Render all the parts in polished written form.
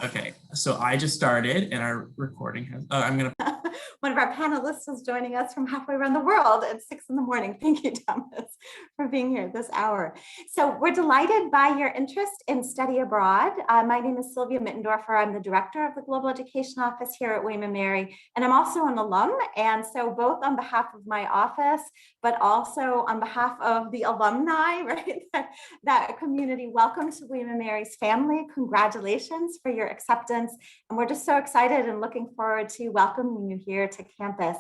Okay, so I just started and our recording has, I'm gonna. One of our panelists is joining us from halfway around the world at 6 in the morning. Thank you, Thomas, for being here this hour. So we're delighted by your interest in study abroad. My name is Sylvia Mittendorfer. I'm the director of the Global Education Office here at William & Mary, and I'm also an alum. And so both on behalf of my office, but also on behalf of the alumni, right, that community, welcome to William & Mary's family. Congratulations for your acceptance. And we're just so excited and looking forward to welcoming you here to campus.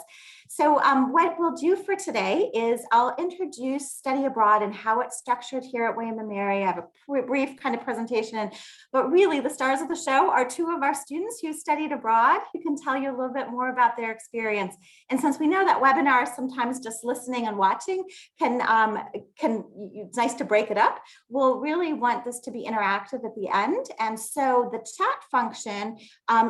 So what we'll do for today is I'll introduce study abroad and how it's structured here at William & Mary. I have a brief kind of presentation, but really the stars of the show are two of our students who studied abroad who can tell you a little bit more about their experience. And since we know that webinars sometimes just listening and watching it's nice to break it up, we'll really want this to be interactive at the end. And so the chat function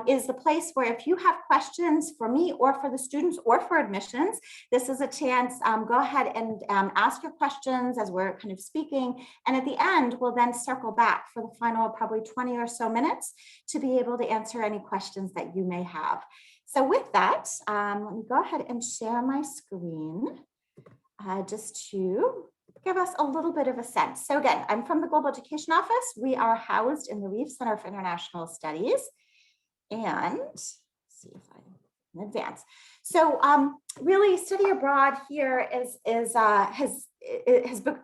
is the place where if you have questions for me or for the students or for admissions, this is a chance, go ahead and ask your questions as we're kind of speaking. And at the end, we'll then circle back for the final probably 20 or so minutes to be able to answer any questions that you may have. So with that, let me go ahead and share my screen just to give us a little bit of a sense. So again, I'm from the Global Education Office. We are housed in the Reeve Center for International Studies. And let's see if I can advance. So really study abroad here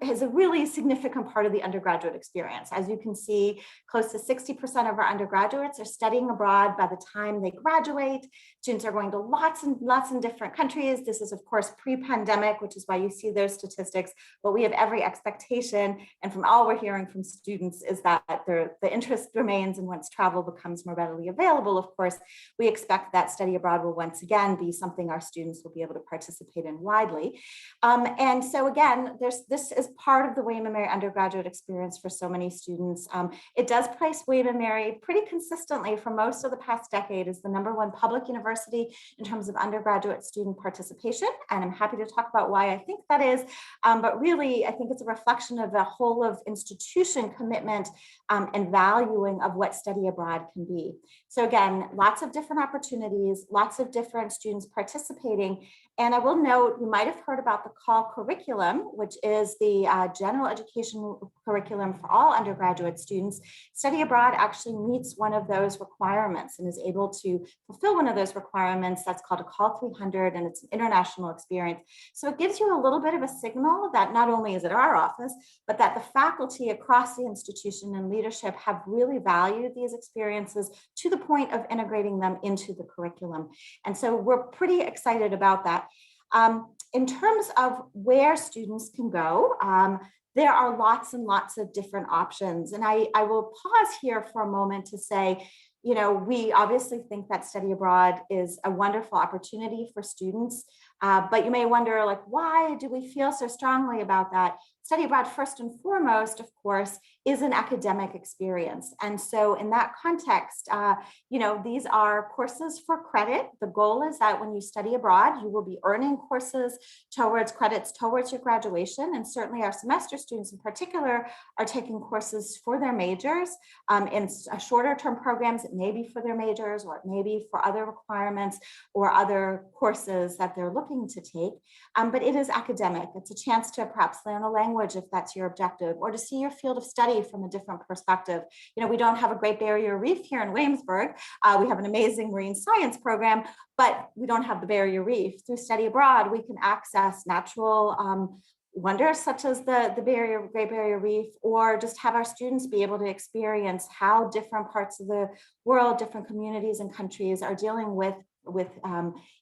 has a really significant part of the undergraduate experience. As you can see, close to 60% of our undergraduates are studying abroad by the time they graduate. Students are going to lots and lots of different countries. This is of course pre-pandemic, which is why you see those statistics, but we have every expectation, and from all we're hearing from students is that the interest remains, and once travel becomes more readily available, of course, we expect that study abroad will once again be something our students will be able to participate in widely. And so again, this is part of the William & Mary undergraduate experience for so many students. It does place William & Mary pretty consistently for most of the past decade as the #1 public university in terms of undergraduate student participation. And I'm happy to talk about why I think that is. But really, I think it's a reflection of the whole of institution commitment and valuing of what study abroad can be. So again, lots of different opportunities, lots of different students participating. And I will note, you might have heard about the CALL curriculum, which is the general education curriculum for all undergraduate students. Study abroad actually meets one of those requirements and is able to fulfill one of those requirements. That's called a CALL 300, and it's an international experience. So it gives you a little bit of a signal that not only is it our office, but that the faculty across the institution and leadership have really valued these experiences to the point of integrating them into the curriculum. And so we're pretty excited about that. In terms of where students can go, there are lots and lots of different options. And I will pause here for a moment to say, you know, we obviously think that study abroad is a wonderful opportunity for students, but you may wonder, like, why do we feel so strongly about that? Study abroad, first and foremost, of course, is an academic experience. And so in that context, you know, these are courses for credit. The goal is that when you study abroad, you will be earning courses towards credits towards your graduation. And certainly our semester students in particular are taking courses for their majors in shorter term programs. It may be for their majors, or it may be for other requirements or other courses that they're looking to take. But it is academic. It's a chance to perhaps learn a language if that's your objective, or to see your field of study from a different perspective. You know, we don't have a Great Barrier Reef here in Williamsburg. We have an amazing marine science program, but we don't have the Barrier Reef. Through study abroad, we can access natural wonders such as the Great Barrier Reef, or just have our students be able to experience how different parts of the world, different communities and countries are dealing with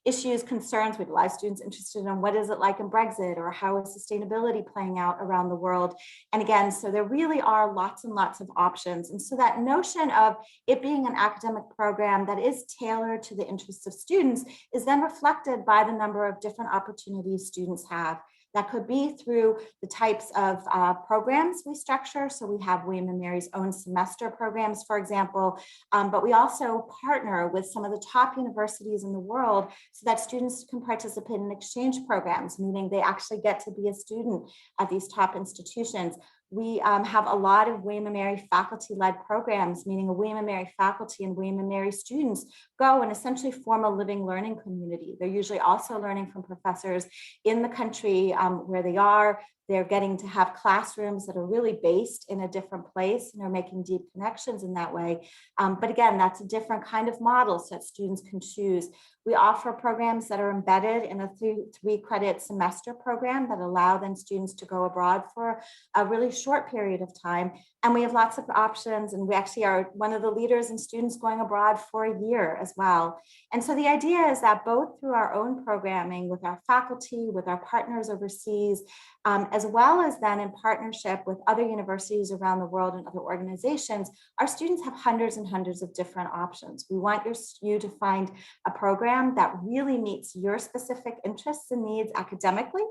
issues, concerns. We have a lot of students interested in what is it like in Brexit, or how is sustainability playing out around the world. And again, so there really are lots and lots of options. And so that notion of it being an academic program that is tailored to the interests of students is then reflected by the number of different opportunities students have. That could be through the types of programs we structure. So we have William & Mary's own semester programs, for example, but we also partner with some of the top universities in the world so that students can participate in exchange programs, meaning they actually get to be a student at these top institutions. We have a lot of William & Mary faculty-led programs, meaning William & Mary faculty and William & Mary students go and essentially form a living learning community. They're usually also learning from professors in the country where they are. They're getting to have classrooms that are really based in a different place, and they're making deep connections in that way. But again, that's a different kind of model so that students can choose. We offer programs that are embedded in a three credit semester program that allow then students to go abroad for a really short period of time. And we have lots of options, and we actually are one of the leaders in students going abroad for a year as well. And so the idea is that both through our own programming with our faculty, with our partners overseas, as well as then in partnership with other universities around the world and other organizations, our students have hundreds and hundreds of different options. We want you to find a program that really meets your specific interests and needs academically.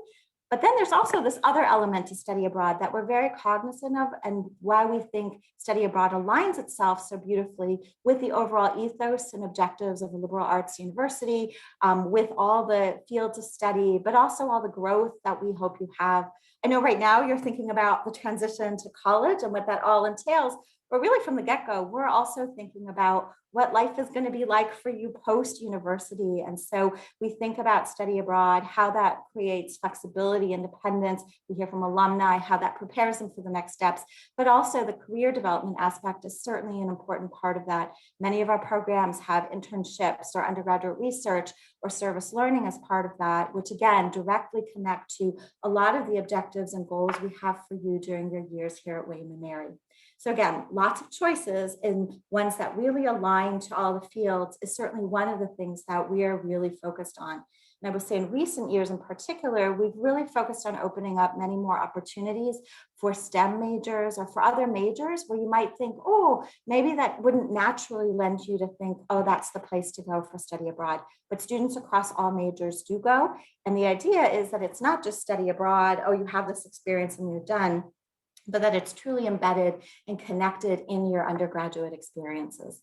But then there's also this other element to study abroad that we're very cognizant of, and why we think study abroad aligns itself so beautifully with the overall ethos and objectives of a liberal arts university, with all the fields of study, but also all the growth that we hope you have. I know right now you're thinking about the transition to college and what that all entails, but really from the get-go, we're also thinking about what life is going to be like for you post-university. And so we think about study abroad, how that creates flexibility, independence. We hear from alumni, how that prepares them for the next steps, but also the career development aspect is certainly an important part of that. Many of our programs have internships or undergraduate research or service learning as part of that, which again, directly connect to a lot of the objectives and goals we have for you during your years here at William & Mary. So again, lots of choices, and ones that really align to all the fields is certainly one of the things that we are really focused on. And I would say in recent years in particular, we've really focused on opening up many more opportunities for STEM majors or for other majors where you might think, oh, maybe that wouldn't naturally lend you to think, oh, that's the place to go for study abroad. But students across all majors do go. And the idea is that it's not just study abroad, oh, you have this experience and you're done, but that it's truly embedded and connected in your undergraduate experiences.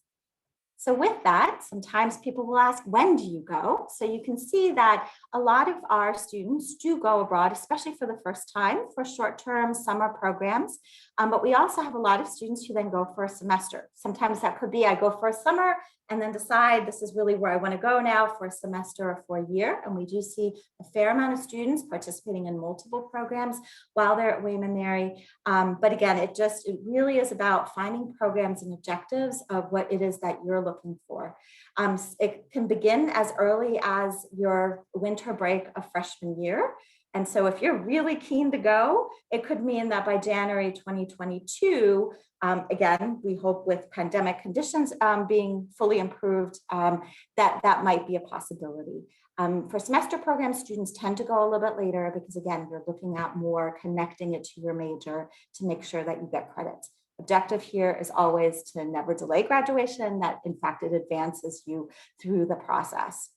So with that, sometimes people will ask, when do you go? So you can see that a lot of our students do go abroad, especially for the first time, for short-term summer programs. But we also have a lot of students who then go for a semester. Sometimes that could be, I go for a summer and then decide this is really where I want to go now for a semester or for a year. And we do see a fair amount of students participating in multiple programs while they're at William & Mary. But again, it really is about finding programs and objectives of what it is that you're looking for. It can begin as early as your winter break of freshman year. And so if you're really keen to go, it could mean that by January 2022, again, we hope with pandemic conditions being fully improved, that might be a possibility. For semester programs, students tend to go a little bit later because again, you're looking at more connecting it to your major to make sure that you get credits. Objective here is always to never delay graduation, that in fact it advances you through the process.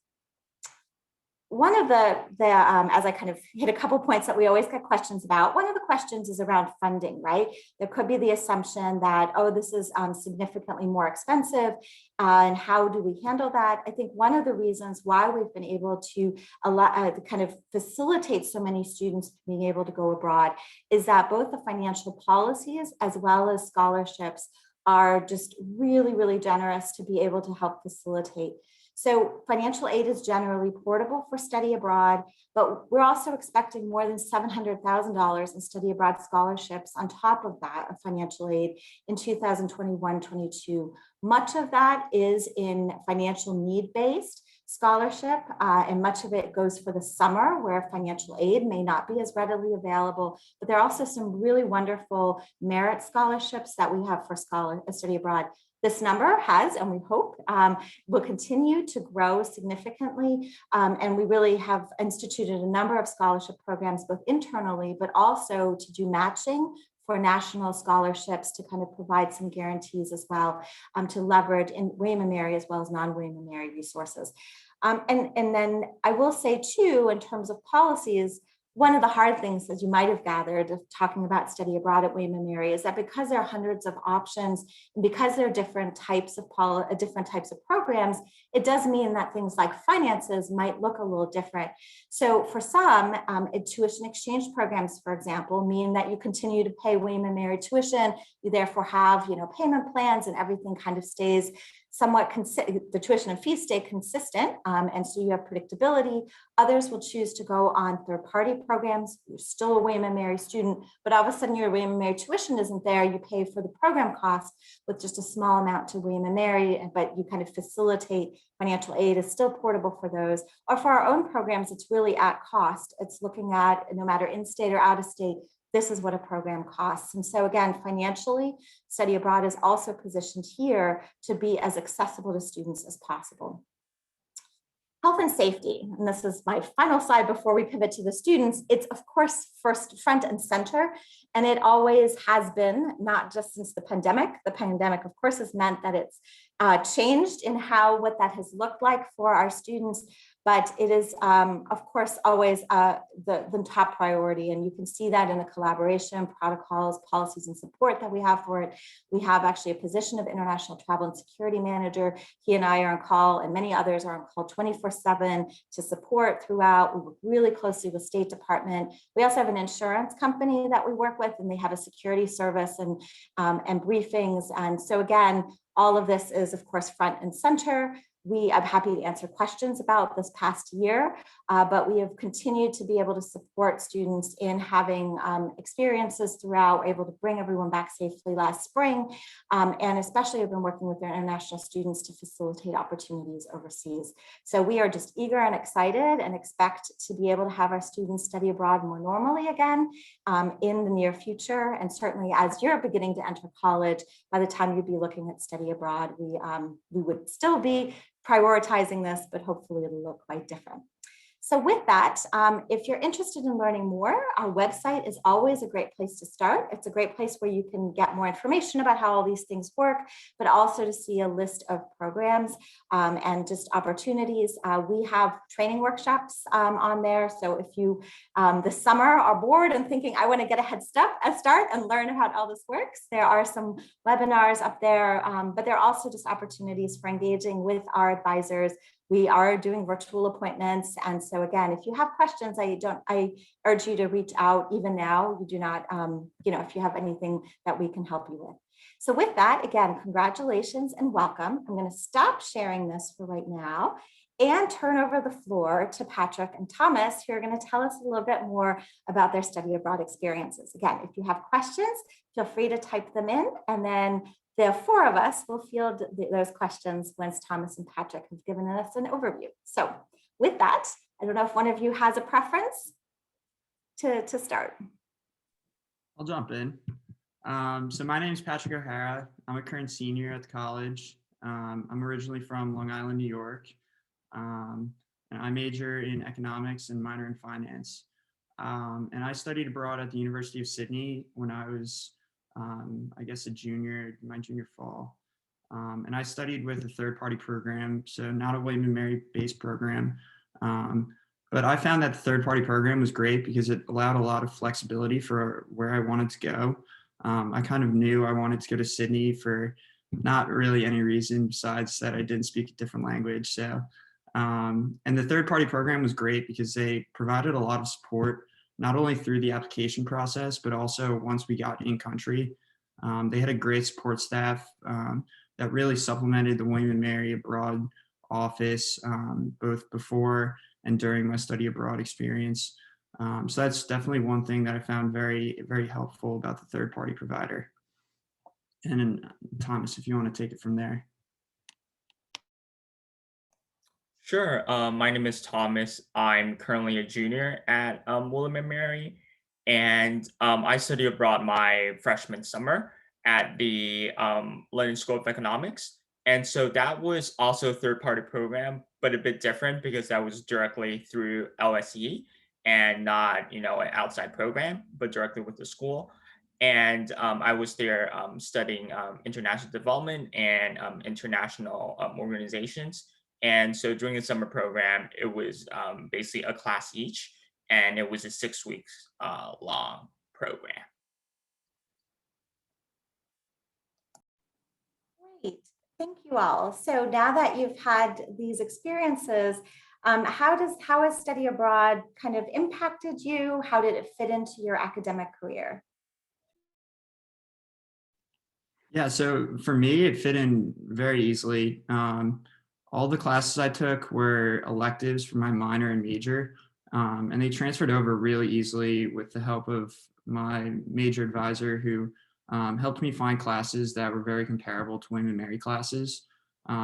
One of as I kind of hit a couple points that we always get questions about, one of the questions is around funding, right? There could be the assumption that, oh, this is significantly more expensive, and how do we handle that? I think one of the reasons why we've been able to kind of facilitate so many students being able to go abroad is that both the financial policies as well as scholarships are just really, really generous to be able to help facilitate. So financial aid is generally portable for study abroad, but we're also expecting more than $700,000 in study abroad scholarships on top of that of financial aid in 2021-22. Much of that is in financial need-based scholarship, and much of it goes for the summer where financial aid may not be as readily available, but there are also some really wonderful merit scholarships that we have for study abroad. This number has, and we hope, will continue to grow significantly. And we really have instituted a number of scholarship programs, both internally, but also to do matching for national scholarships to kind of provide some guarantees as well, to leverage in William & Mary as well as non-William & Mary resources. And then I will say too, in terms of policies, one of the hard things, as you might have gathered, of talking about study abroad at William and Mary, is that because there are hundreds of options, and because there are different types of programs, it does mean that things like finances might look a little different. So for some, tuition exchange programs, for example, mean that you continue to pay William and Mary tuition. You therefore have, payment plans, and everything kind of stays somewhat the tuition and fees stay consistent, and so you have predictability. Others will choose to go on third-party programs. You're still a William and Mary student, but all of a sudden your William and Mary tuition isn't there. You pay for the program cost with just a small amount to William and Mary, but you kind of facilitate financial aid is still portable for those. Or for our own programs, it's really at cost. It's looking at, no matter in-state or out-of-state, this is what a program costs. And so again, financially, study abroad is also positioned here to be as accessible to students as possible. Health and safety, and this is my final slide before we pivot to the students. It's of course first front and center, and it always has been, not just since the pandemic. The pandemic, of course, has meant that it's changed in what that has looked like for our students, but it is, of course, always the top priority. And you can see that in the collaboration, protocols, policies, and support that we have for it. We have actually a position of international travel and security manager. He and I are on call, and many others are on call 24/7 to support throughout. We work really closely with State Department. We also have an insurance company that we work with, and they have a security service and briefings. And so again, all of this is, of course, front and center. I'm happy to answer questions about this past year, but we have continued to be able to support students in having experiences throughout. We're able to bring everyone back safely last spring, and especially have been working with our international students to facilitate opportunities overseas. So we are just eager and excited and expect to be able to have our students study abroad more normally again in the near future. And certainly as you're beginning to enter college, by the time you'd be looking at study abroad, we would still be prioritizing this, but hopefully it'll look quite different. So with that, if you're interested in learning more, our website is always a great place to start. It's a great place where you can get more information about how all these things work, but also to see a list of programs and just opportunities. We have training workshops on there. So if you this summer are bored and thinking, I want to get a head start and learn how all this works, there are some webinars up there, but there are also just opportunities for engaging with our advisors. We are doing virtual appointments. And so again, if you have questions, I urge you to reach out even now. You do not, if you have anything that we can help you with. So with that, again, congratulations and welcome. I'm going to stop sharing this for right now and turn over the floor to Patrick and Thomas, who are going to tell us a little bit more about their study abroad experiences. Again, if you have questions, feel free to type them in, and then the four of us will field those questions once Thomas and Patrick have given us an overview. So with that, I don't know if one of you has a preference to start. I'll jump in. So my name is Patrick O'Hara. I'm a current senior at the college. I'm originally from Long Island, New York. And I major in economics and minor in finance. And I studied abroad at the University of Sydney when I was I guess my junior fall. And I studied with a third-party program, so not a William and Mary based program. But I found that the third-party program was great because it allowed a lot of flexibility for where I wanted to go. I kind of knew I wanted to go to Sydney for not really any reason besides that I didn't speak a different language. So, and the third-party program was great because they provided a lot of support, not only through the application process, but also once we got in country. They had a great support staff that really supplemented the William and Mary abroad office, both before and during my study abroad experience. So that's definitely one thing that I found very, very helpful about the third party provider. And then Thomas, if you want to take it from there. Sure. My name is Thomas. I'm currently a junior at William and Mary, and I study abroad my freshman summer at the London School of Economics. And so that was also a third-party program, but a bit different because that was directly through LSE and not, an outside program, but directly with the school. And I was there studying international development and international organizations. And so during the summer program, it was basically a class each. and it was a 6 weeks long program. Great, thank you all. So now that you've had these experiences, how has study abroad kind of impacted you? How did it fit into your academic career? Yeah, so for me, it fit in very easily. All the classes I took were electives for my minor and major, and they transferred over really easily with the help of my major advisor who helped me find classes that were very comparable to William & Mary classes.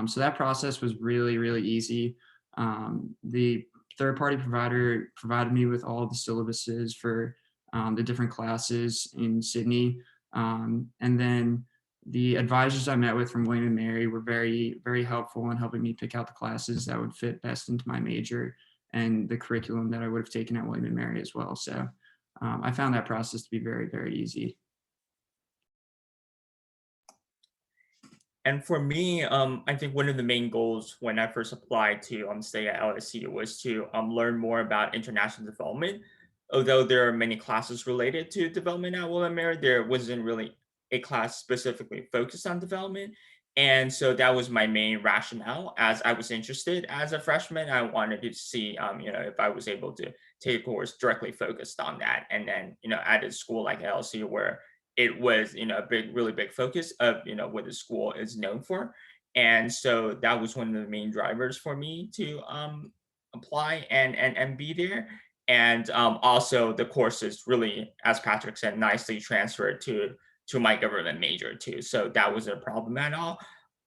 So that process was really, really easy. The third-party provider provided me with all of the syllabuses for the different classes in Sydney. And then the advisors I met with from William & Mary were very, very helpful in helping me pick out the classes that would fit best into my major and the curriculum that I would have taken at William & Mary as well. So I found that process to be very, very easy. And for me, I think one of the main goals when I first applied to stay at LSE was to learn more about international development. Although there are many classes related to development at William & Mary, there wasn't really a class specifically focused on development. And so that was my main rationale. As I was interested as a freshman, I wanted to see, if I was able to take a course directly focused on that. And then, at a school like LSE where it was, a really big focus of, what the school is known for. And so that was one of the main drivers for me to apply and be there. And also the courses really, as Patrick said, nicely transferred to my government major too. So that wasn't a problem at all,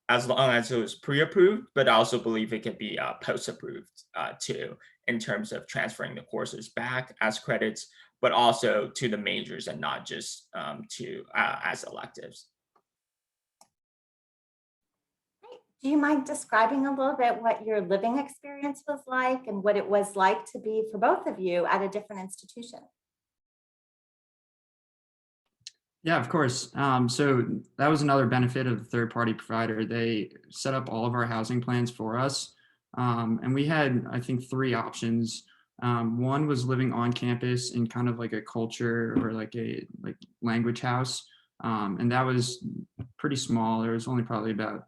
as long as it was pre-approved, but I also believe it can be post-approved too, in terms of transferring the courses back as credits, but also to the majors and not just to as electives. Do you mind describing a little bit what your living experience was like and what it was like to be for both of you at a different institution? Yeah, of course. So that was another benefit of the third-party provider. They set up all of our housing plans for us. And we had, I think, 3 options. One was living on campus in kind of like a culture or like a language house. And that was pretty small. There was only probably about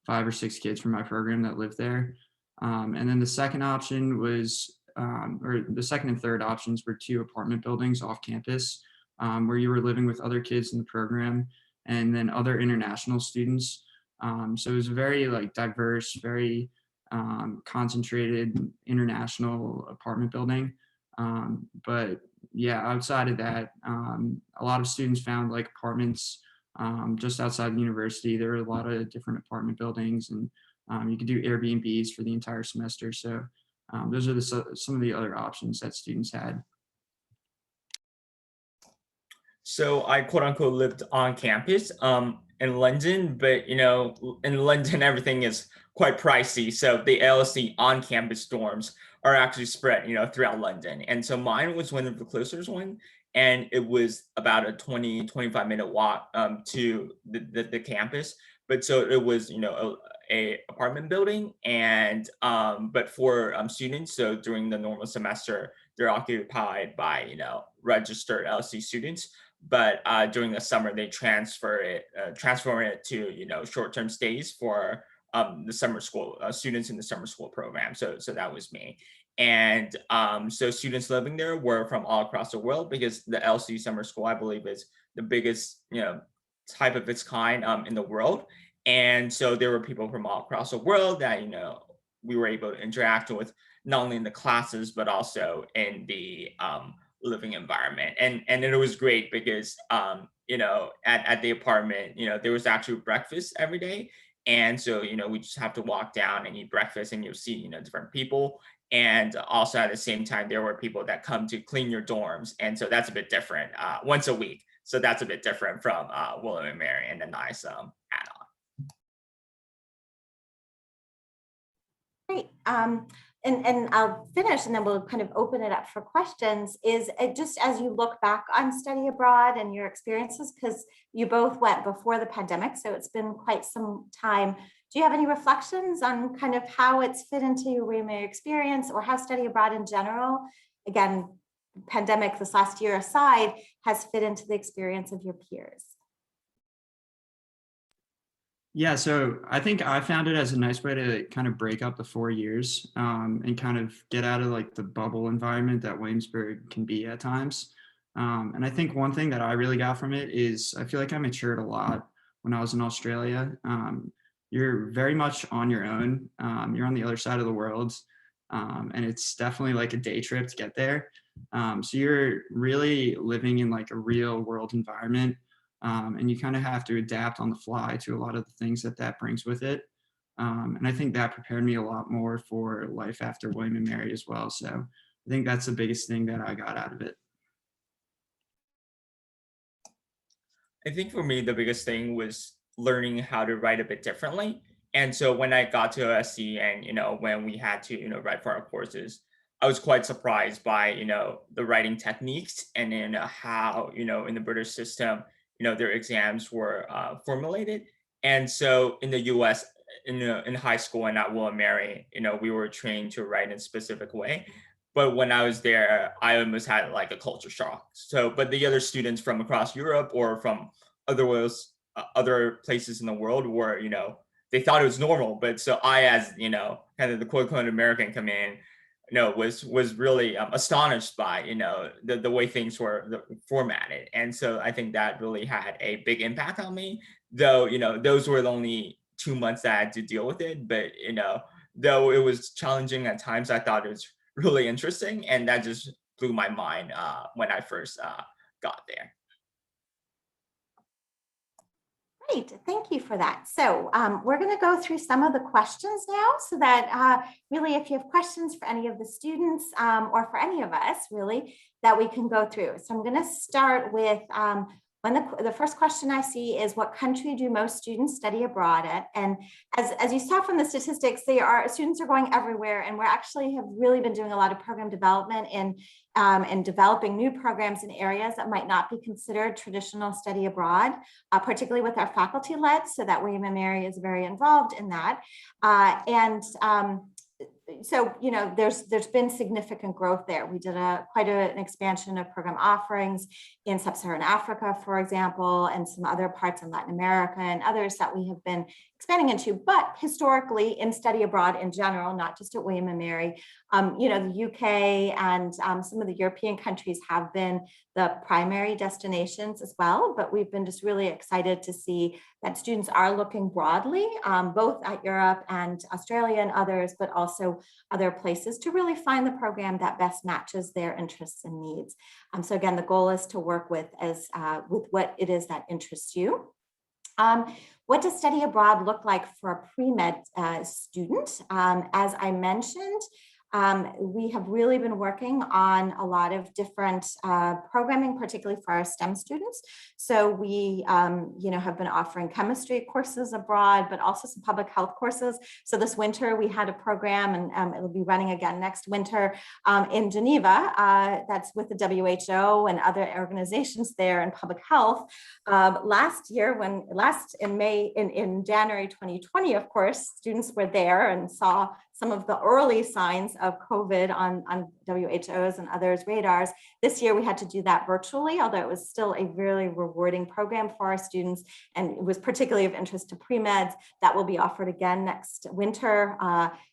5 or 6 kids from my program that lived there. And then the second option was, or the second and third options were 2 apartment buildings off campus, where you were living with other kids in the program and then other international students. So it was very diverse, very concentrated international apartment building. But yeah, outside of that, a lot of students found apartments just outside the university. There were a lot of different apartment buildings, and you could do Airbnbs for the entire semester. So those are some of the other options that students had. So I quote unquote lived on campus in London, but in London everything is quite pricey. So the LSE on campus dorms are actually spread, throughout London. And so mine was one of the closest one, and it was about a 20-25 minute walk to the campus. But so it was, a apartment building, and but for students, so during the normal semester, they're occupied by registered LSE students. But during the summer, they transform it to short-term stays for the summer school students in the summer school program. So that was me, and so students living there were from all across the world, because the LSE summer school, I believe, is the biggest type of its kind in the world. And so there were people from all across the world that we were able to interact with, not only in the classes but also in the living environment. And it was great because at the apartment, there was actually breakfast every day. And so we just have to walk down and eat breakfast, and you'll see different people. And also at the same time, there were people that come to clean your dorms, and so that's a bit different once a week. So that's a bit different from William & Mary, and a nice add-on. Great. And I'll finish and then we'll kind of open it up for questions. Is it just as you look back on study abroad and your experiences, because you both went before the pandemic, so it's been quite some time. Do you have any reflections on kind of how it's fit into your William & Mary experience, or how study abroad in general, again, pandemic this last year aside, has fit into the experience of your peers? Yeah, so I think I found it as a nice way to kind of break up the 4 years and kind of get out of like the bubble environment that Williamsburg can be at times. And I think one thing that I really got from it is I feel like I matured a lot when I was in Australia. You're very much on your own. You're on the other side of the world. And it's definitely like a day trip to get there. So you're really living in like a real world environment. And you kind of have to adapt on the fly to a lot of the things that that brings with it. And I think that prepared me a lot more for life after William and Mary as well. So I think that's the biggest thing that I got out of it. I think for me, the biggest thing was learning how to write a bit differently. And so when I got to OSC and, when we had to, write for our courses, I was quite surprised by, the writing techniques and then how, in the British system, their exams were formulated. And so in the US, in high school and at Will and Mary, we were trained to write in a specific way. But when I was there, I almost had like a culture shock. So, but the other students from across Europe or from other places in the world were, they thought it was normal. But so I, as kind of the quote unquote American come in, was really astonished by the way things were formatted, and so I think that really had a big impact on me. Though those were the only 2 months that I had to deal with it, but though it was challenging at times, I thought it was really interesting, and that just blew my mind when I first got there. Great, thank you for that. So we're going to go through some of the questions now so that really if you have questions for any of the students or for any of us really that we can go through. So I'm going to start with the first question I see is, what country do most students study abroad at? And as you saw from the statistics, students are going everywhere, and we're actually have really been doing a lot of program development and developing new programs in areas that might not be considered traditional study abroad, particularly with our faculty led, so that William and Mary is very involved in that. So, there's been significant growth there. We did quite an expansion of program offerings in sub-Saharan Africa, for example, and some other parts in Latin America and others that we have been expanding into. But historically, in study abroad in general, not just at William and Mary, the UK and some of the European countries have been the primary destinations as well. But we've been just really excited to see that students are looking broadly, both at Europe and Australia and others, but also other places to really find the program that best matches their interests and needs. So again, the goal is to work with what it is that interests you. What does study abroad look like for a pre-med student? As I mentioned, we have really been working on a lot of different programming, particularly for our STEM students. So we, have been offering chemistry courses abroad, but also some public health courses. So this winter we had a program, and it'll be running again next winter in Geneva. That's with the WHO and other organizations there in public health. Last year, in January 2020, of course, students were there and saw some of the early signs of COVID on WHO's and others' radars. This year, we had to do that virtually, although it was still a really rewarding program for our students, and it was particularly of interest to pre-meds. That will be offered again next winter,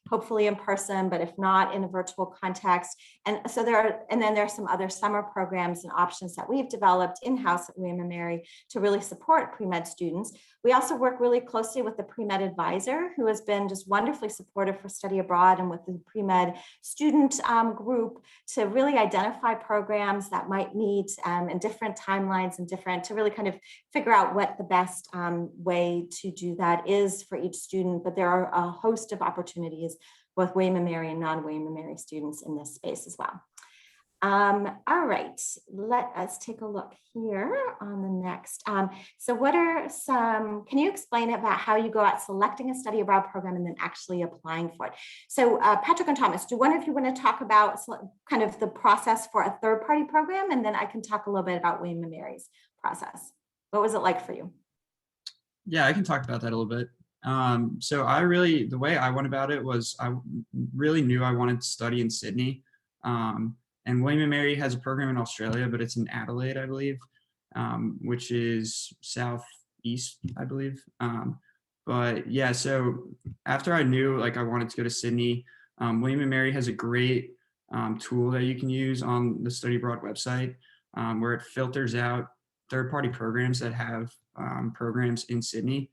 hopefully in person, but if not, in a virtual context. And so there are some other summer programs and options that we've developed in-house at William and Mary to really support pre-med students. We also work really closely with the pre-med advisor, who has been just wonderfully supportive for study abroad, and with the pre-med student group to really identify programs that might meet in different timelines and to really kind of figure out what the best way to do that is for each student. But there are a host of opportunities, both William and Mary and non-William and Mary students in this space as well. All right, let us take a look here on the next. So what are can you explain about how you go out selecting a study abroad program and then actually applying for it? So Patrick and Thomas, do one of you want to talk about kind of the process for a third-party program? And then I can talk a little bit about William and Mary's process. What was it like for you? Yeah, I can talk about that a little bit. So the way I went about it was I really knew I wanted to study in Sydney. And William & Mary has a program in Australia, but it's in Adelaide, I believe, which is southeast, I believe. But yeah, so after I knew like I wanted to go to Sydney, William & Mary has a great tool that you can use on the Study Abroad website, where it filters out third-party programs that have programs in Sydney.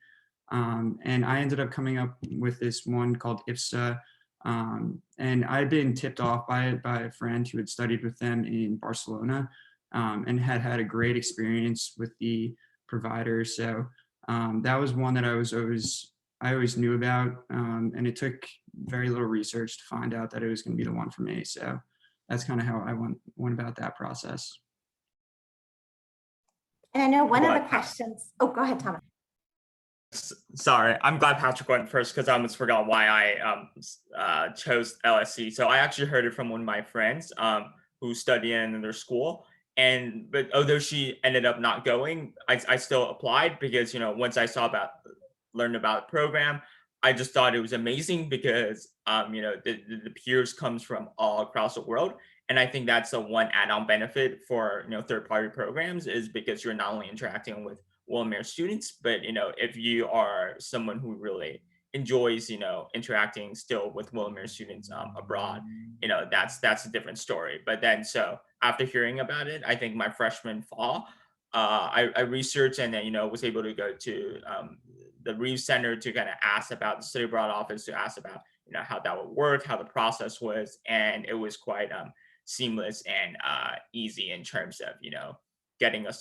And I ended up coming up with this one called IPSA. And I'd been tipped off by it by a friend who had studied with them in Barcelona, and had had a great experience with the provider. So that was one that I always knew about, and it took very little research to find out that it was going to be the one for me. So that's kind of how I went about that process. And I know one of the But- questions, oh, go ahead, Thomas. Sorry, I'm glad Patrick went first because I almost forgot why I chose LSE. So I actually heard it from one of my friends who studied in another school. But although she ended up not going, I still applied because, you know, once I learned about the program, I just thought it was amazing because, you know, the peers comes from all across the world. And I think that's the one add-on benefit for, you know, third-party programs is because you're not only interacting with William & Mary students, but, you know, if you are someone who really enjoys, you know, interacting still with William & Mary students abroad, you know, that's a different story. But then, so after hearing about it, I think my freshman fall, I researched and then, you know, was able to go to the Reeves Center to kind of ask about the Study Abroad office, to ask about, you know, how that would work, how the process was, and it was quite seamless and easy in terms of, you know, getting a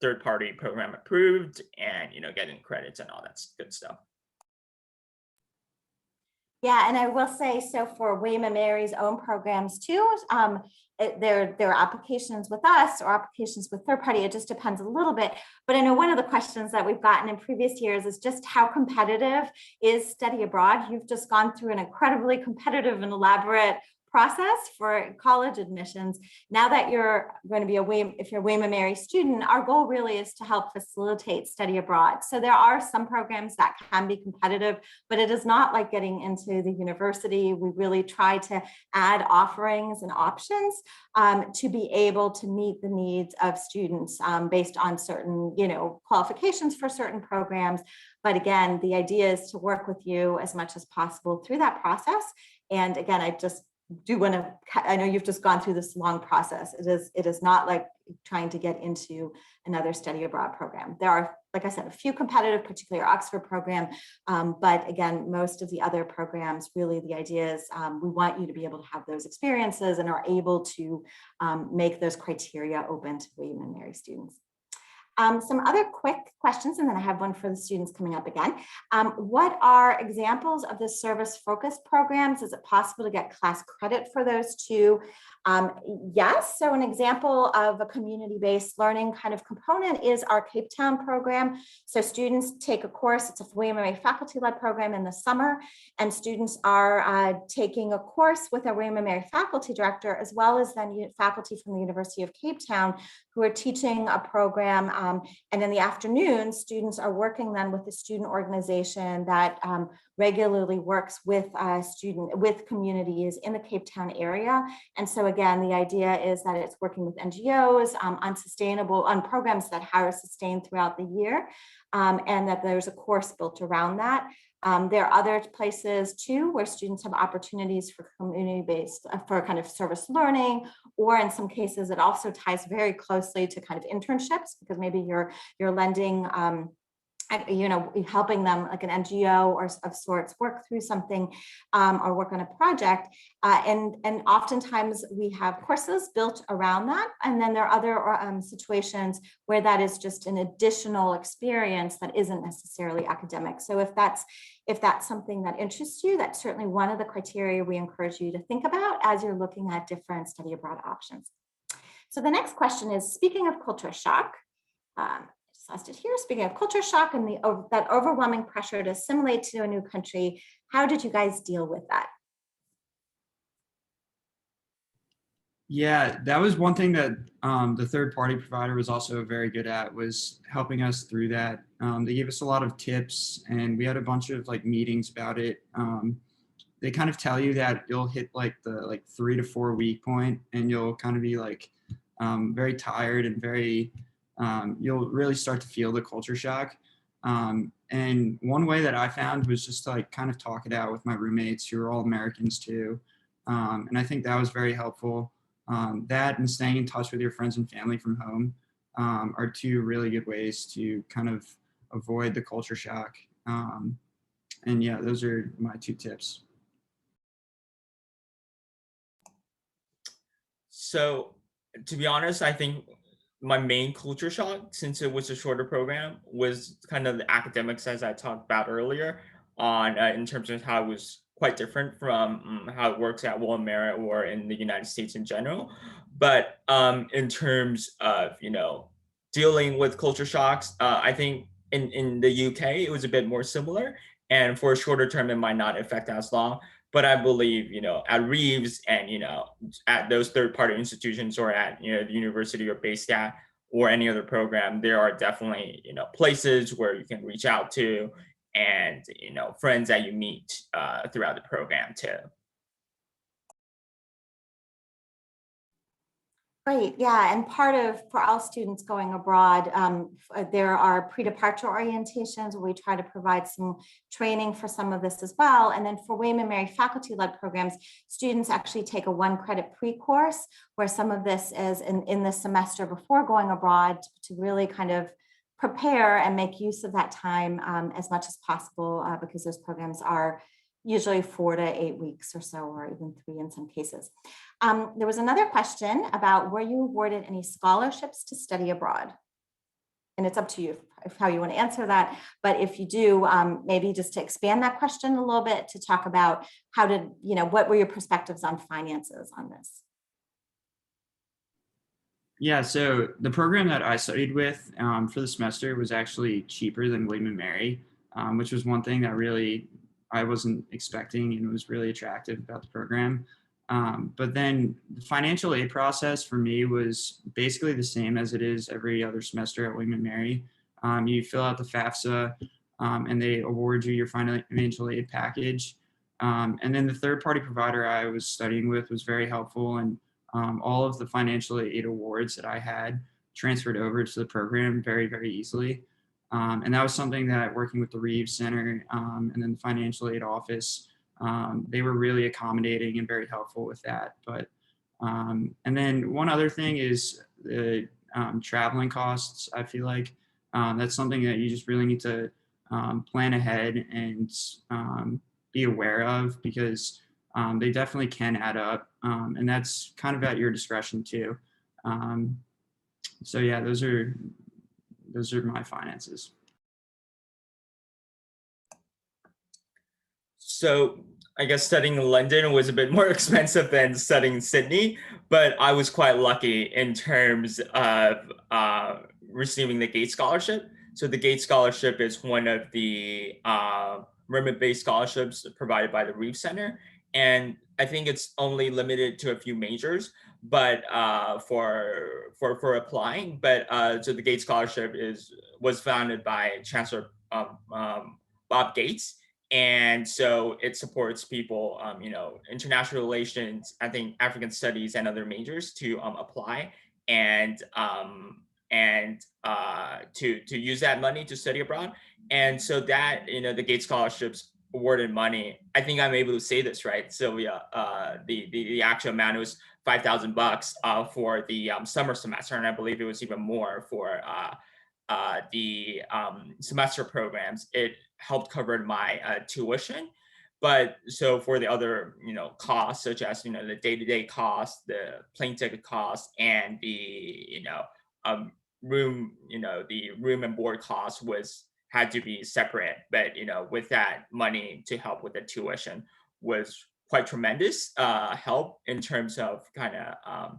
third-party program approved and, you know, getting credits and all that good stuff. Yeah, and I will say, so for William & Mary's own programs too, there are applications with us or applications with third party. It just depends a little bit. But I know one of the questions that we've gotten in previous years is just how competitive is study abroad? You've just gone through an incredibly competitive and elaborate process for college admissions. Now that you're going to be if you're a William & Mary student, our goal really is to help facilitate study abroad. So there are some programs that can be competitive, but it is not like getting into the university. We really try to add offerings and options to be able to meet the needs of students based on certain, you know, qualifications for certain programs. But again, the idea is to work with you as much as possible through that process. And again, I know you've just gone through this long process. It is not like trying to get into another study abroad program. There are, like I said, a few competitive, particularly our Oxford program. But again, most of the other programs, really the idea is we want you to be able to have those experiences and are able to make those criteria open to William & Mary students. Some other quick questions, and then I have one for the students coming up again. What are examples of the service-focused programs? Is it possible to get class credit for those too? Yes, so an example of a community-based learning kind of component is our Cape Town program. So students take a course, it's a William & Mary faculty-led program in the summer, and students are taking a course with a William & Mary faculty director, as well as then faculty from the University of Cape Town who are teaching a program. And in the afternoon, students are working then with the student organization that regularly works with communities in the Cape Town area. And so again, the idea is that it's working with NGOs on programs that are sustained throughout the year, and that there's a course built around that. There are other places too where students have opportunities for community-based, for kind of service learning, or in some cases it also ties very closely to kind of internships, because maybe you're lending, you know, helping them, like an NGO or of sorts, work through something or work on a project. And oftentimes we have courses built around that. And then there are other situations where that is just an additional experience that isn't necessarily academic. So if that's something that interests you, that's certainly one of the criteria we encourage you to think about as you're looking at different study abroad options. So the next question is, speaking of culture shock, just it here. Speaking of culture shock and that overwhelming pressure to assimilate to a new country, how did you guys deal with that? Yeah, that was one thing that the third party provider was also very good at, was helping us through that. They gave us a lot of tips, and we had a bunch of like meetings about it. they kind of tell you that you'll hit like the 3 to 4 week point, and you'll kind of be like very tired and you'll really start to feel the culture shock. And one way that I found was just to like kind of talk it out with my roommates who are all Americans too. And I think that was very helpful. That and staying in touch with your friends and family from home are two really good ways to kind of avoid the culture shock. And yeah, those are my 2 tips. So to be honest, I think my main culture shock, since it was a shorter program, was kind of the academics, as I talked about earlier, on in terms of how it was quite different from how it works at William Mary or in the United States in general. But in terms of dealing with culture shocks, I think in the UK it was a bit more similar, and for a shorter term it might not affect as long. But I believe at Reeves and at those third-party institutions, or at the university you're based at, or any other program, there are definitely places where you can reach out to, and friends that you meet throughout the program too. Great, yeah, and for all students going abroad, there are pre-departure orientations where we try to provide some training for some of this as well. And then for William & Mary faculty-led programs, students actually take a 1-credit pre-course where some of this is in the semester before going abroad to really kind of prepare and make use of that time as much as possible, because those programs are usually 4 to 8 weeks or so, or even 3 in some cases. There was another question about, were you awarded any scholarships to study abroad? And it's up to you how you want to answer that. But if you do, maybe just to expand that question a little bit, to talk about what were your perspectives on finances on this? Yeah, so the program that I studied with for the semester was actually cheaper than William & Mary, which was one thing that really I wasn't expecting, and it was really attractive about the program. But then the financial aid process for me was basically the same as it is every other semester at William & Mary. You fill out the FAFSA, and they award you your financial aid package. And then the third-party provider I was studying with was very helpful, and all of the financial aid awards that I had transferred over to the program very, very easily. And that was something that, working with the Reeves Center and then the financial aid office, they were really accommodating and very helpful with that. But and then one other thing is the traveling costs. I feel like that's something that you just really need to plan ahead and be aware of, because they definitely can add up, and that's kind of at your discretion too. So yeah, those are my finances. So I guess studying in London was a bit more expensive than studying in Sydney, but I was quite lucky in terms of receiving the Gates Scholarship. So the Gates Scholarship is one of the Mermaid-based scholarships provided by the Reeves Center, and I think it's only limited to a few majors, but for applying. But so the Gates Scholarship was founded by Chancellor Bob Gates. And so it supports people, international relations, I think African studies, and other majors to apply and to use that money to study abroad. And so that, the Gates Scholarships awarded money. I think I'm able to say this right. So yeah, the actual amount was $5,000 for the summer semester, and I believe it was even more for the semester programs. It helped cover my tuition. But so for the other, costs, such as, the day-to-day costs, the plane ticket costs, and the, room, the room and board costs had to be separate. But, with that money to help with the tuition was quite tremendous help in terms of kind of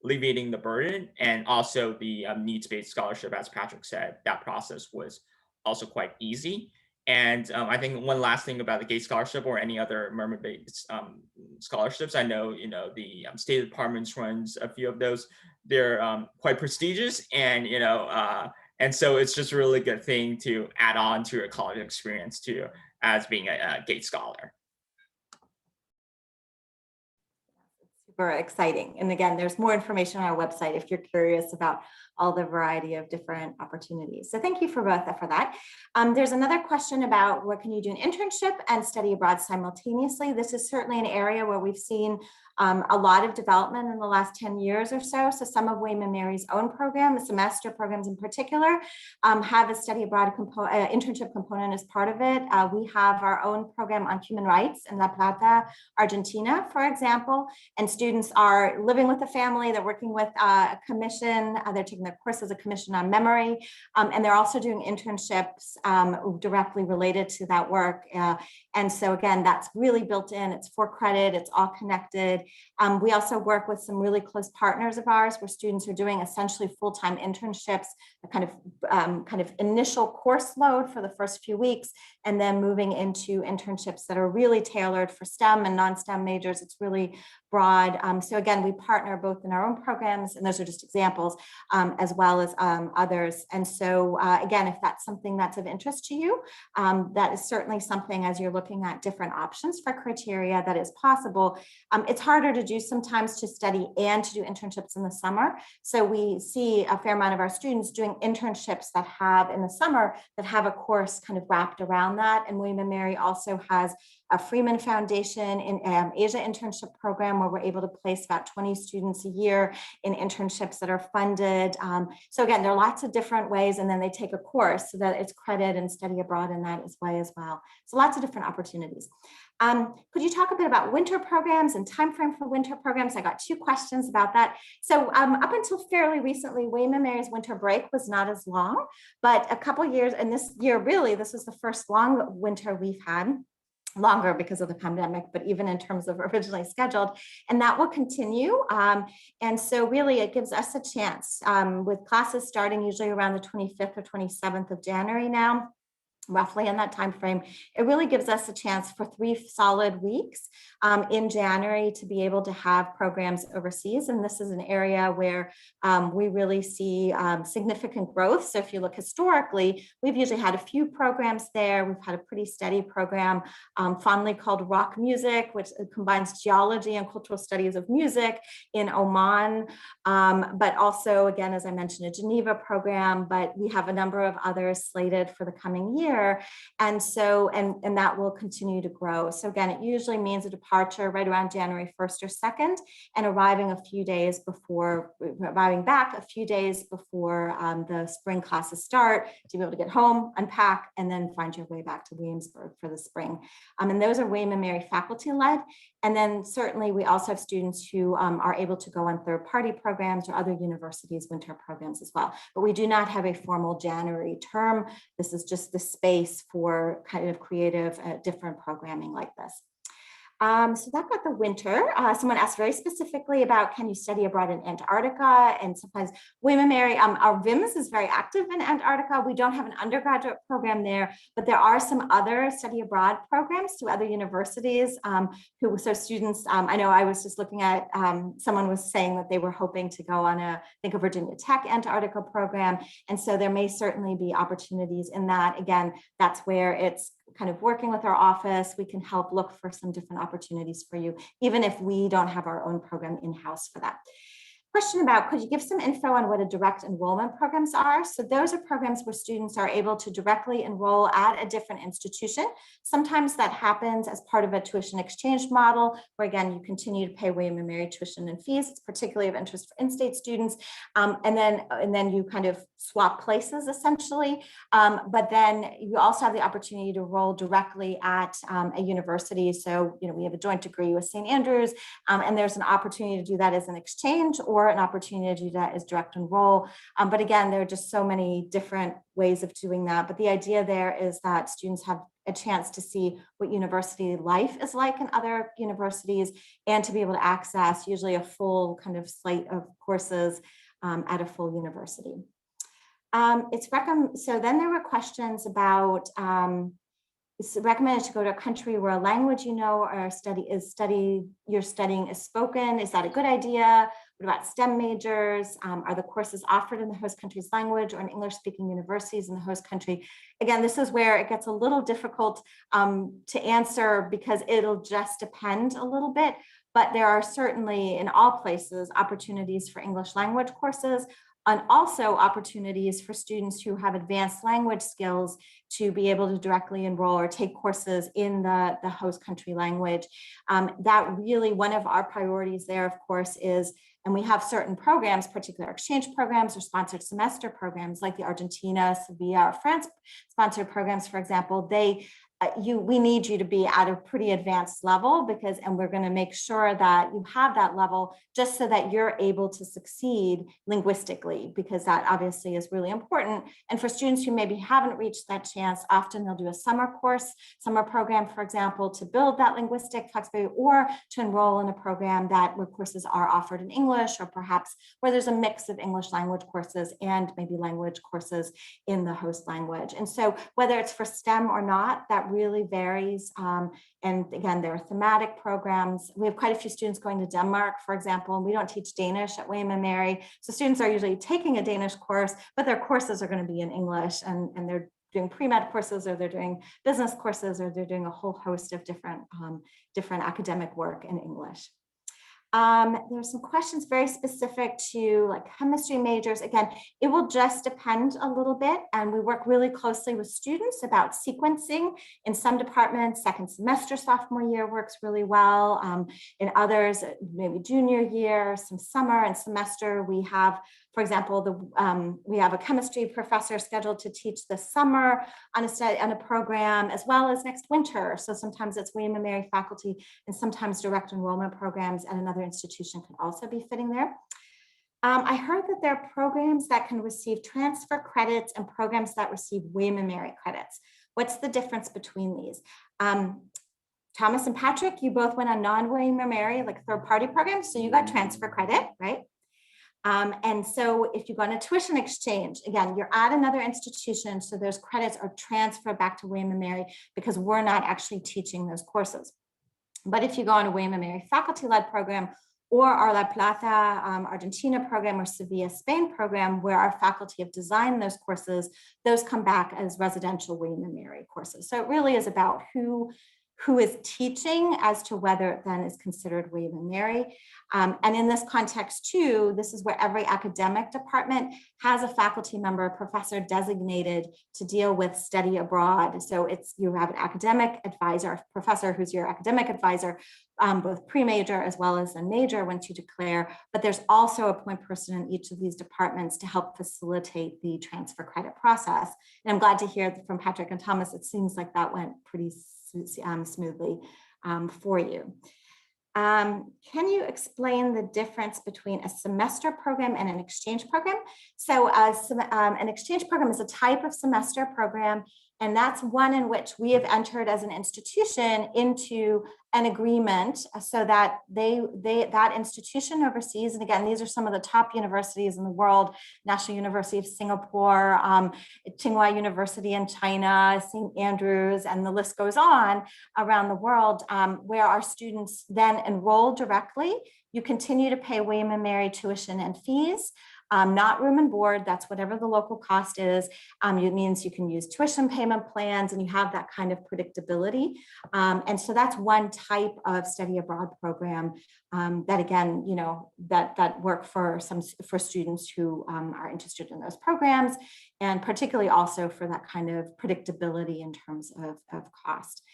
alleviating the burden. And also the needs-based scholarship, as Patrick said, that process was also quite easy. And I think one last thing about the Gates Scholarship or any other Mermaid-based scholarships, I know, the State Department runs a few of those. They're quite prestigious, and, and so it's just a really good thing to add on to your college experience too, as being a Gates Scholar. Super exciting. And again, there's more information on our website if you're curious about all the variety of different opportunities. So thank you for both for that. There's another question about what can you do an internship and study abroad simultaneously. This is certainly an area where we've seen a lot of development in the last 10 years or so. So some of William & Mary's own program, the semester programs in particular, have a study abroad internship component as part of it. We have our own program on human rights in La Plata, Argentina, for example, and students are living with a family, they're working with a commission, they're taking their course as a commission on memory, and they're also doing internships directly related to that work. And so again, that's really built in, it's for credit, it's all connected. We also work with some really close partners of ours where students are doing essentially full-time internships, a kind of initial course load for the first few weeks, and then moving into internships that are really tailored for STEM and non-STEM majors. It's really broad. So again, we partner both in our own programs, and those are just examples, as well as others. And so again, if that's something that's of interest to you, that is certainly something as you're looking at different options for criteria that is possible. It's harder to do sometimes to study and to do internships in the summer. So we see a fair amount of our students doing internships that have in the summer that have a course kind of wrapped around that. And William & Mary also has a Freeman Foundation in Asia internship program where we're able to place about 20 students a year in internships that are funded. So again, there are lots of different ways, and then they take a course so that it's credit and study abroad in that way as well. So lots of different opportunities. Could you talk a bit about winter programs and timeframe for winter programs? I got 2 questions about that. So up until fairly recently, William & Mary's winter break was not as long, but a couple years, and this year really, this was the first long winter we've had. Longer because of the pandemic, but even in terms of originally scheduled, and that will continue. And so really it gives us a chance with classes starting usually around the 25th or 27th of January now, roughly in that time frame. It really gives us a chance for 3 solid weeks in January to be able to have programs overseas. And this is an area where we really see significant growth. So if you look historically, we've usually had a few programs there. We've had a pretty steady program fondly called Rock Music, which combines geology and cultural studies of music in Oman. But also, again, as I mentioned, a Geneva program, but we have a number of others slated for the coming year. And so, and that will continue to grow. So again, it usually means a departure right around January 1st or 2nd, and arriving back a few days before the spring classes start, to be able to get home, unpack, and then find your way back to Williamsburg for the spring. And those are William & Mary faculty led. And then certainly we also have students who are able to go on third-party programs or other universities' winter programs as well. But we do not have a formal January term. This is just the space for kind of creative, different programming like this. So that got the winter. Someone asked very specifically about, can you study abroad in Antarctica? And sometimes William & Mary, our VIMS is very active in Antarctica. We don't have an undergraduate program there, but there are some other study abroad programs to other universities so students, I know I was just looking at, someone was saying that they were hoping to go on I think a Virginia Tech Antarctica program. And so there may certainly be opportunities in that. Again, that's where it's kind of working with our office. We can help look for some different opportunities for you, even if we don't have our own program in-house for that. Question about, could you give some info on what a direct enrollment programs are? So those are programs where students are able to directly enroll at a different institution. Then that happens as part of a tuition exchange model, where again, you continue to pay William & Mary tuition and fees. It's particularly of interest for in-state students. And then you kind of swap places essentially. But then you also have the opportunity to enroll directly at a university. So, we have a joint degree with St. Andrews, and there's an opportunity to do that as an exchange, or an opportunity to do that as direct enroll. But again, there are just so many different ways of doing that. But the idea there is that students have a chance to see what university life is like in other universities, and to be able to access usually a full kind of slate of courses at a full university. So then there were questions about it's recommended to go to a country where a language you know or you're studying is spoken. Is that a good idea? What about STEM majors? Are the courses offered in the host country's language or in English-speaking universities in the host country? Again, this is where it gets a little difficult to answer because it'll just depend a little bit, but there are certainly in all places opportunities for English language courses, and also opportunities for students who have advanced language skills to be able to directly enroll or take courses in the host country language. That really, one of our priorities there, of course, is, and we have certain programs, particular exchange programs or sponsored semester programs like the Argentina, Sevilla, or France sponsored programs, for example, we need you to be at a pretty advanced level and we're going to make sure that you have that level just so that you're able to succeed linguistically, because that obviously is really important. And for students who maybe haven't reached that chance, often they'll do a summer program, for example, to build that linguistic flexibility, or to enroll in a program where courses are offered in English, or perhaps where there's a mix of English language courses and maybe language courses in the host language. And so whether it's for STEM or not, that really varies. And again, there are thematic programs. We have quite a few students going to Denmark, for example, and we don't teach Danish at William & Mary. So students are usually taking a Danish course, but their courses are going to be in English, and they're doing pre-med courses, or they're doing business courses, or they're doing a whole host of different academic work in English. There's some questions very specific to like chemistry majors. Again, it will just depend a little bit, and we work really closely with students about sequencing. In some departments, second semester, sophomore year works really well. In others, maybe junior year, some summer and semester. We have, for example, we have a chemistry professor scheduled to teach this summer on a program, as well as next winter. So sometimes it's William & Mary faculty, and sometimes direct enrollment programs at another institution can also be fitting there. I heard that there are programs that can receive transfer credits and programs that receive William & Mary credits. What's the difference between these? Thomas and Patrick, you both went on non-William & Mary, like third-party programs, so you got transfer credit, right? And so if you go on a tuition exchange, again, you're at another institution, so those credits are transferred back to William & Mary because we're not actually teaching those courses. But if you go on a William & Mary faculty-led program, or our La Plata Argentina program, or Sevilla Spain program, where our faculty have designed those courses, those come back as residential William & Mary courses. So it really is about who is teaching as to whether it then is considered William & Mary. And in this context too, this is where every academic department has a faculty member, a professor designated to deal with study abroad. So you have an academic advisor, a professor who's your academic advisor, both pre-major as well as a major once you declare, but there's also a point person in each of these departments to help facilitate the transfer credit process. And I'm glad to hear from Patrick and Thomas, it seems like that went pretty smoothly for you. Can you explain the difference between a semester program and an exchange program? So an exchange program is a type of semester program, and that's one in which we have entered as an institution into an agreement so that that institution overseas, and again, these are some of the top universities in the world: National University of Singapore, Tsinghua University in China, St. Andrews, and the list goes on around the world, where our students then enroll directly. You continue to pay William & Mary tuition and fees. Not room and board, that's whatever the local cost is. It means you can use tuition payment plans, and you have that kind of predictability. And so that's one type of study abroad program that, again, that work for students who are interested in those programs, and particularly also for that kind of predictability in terms of cost.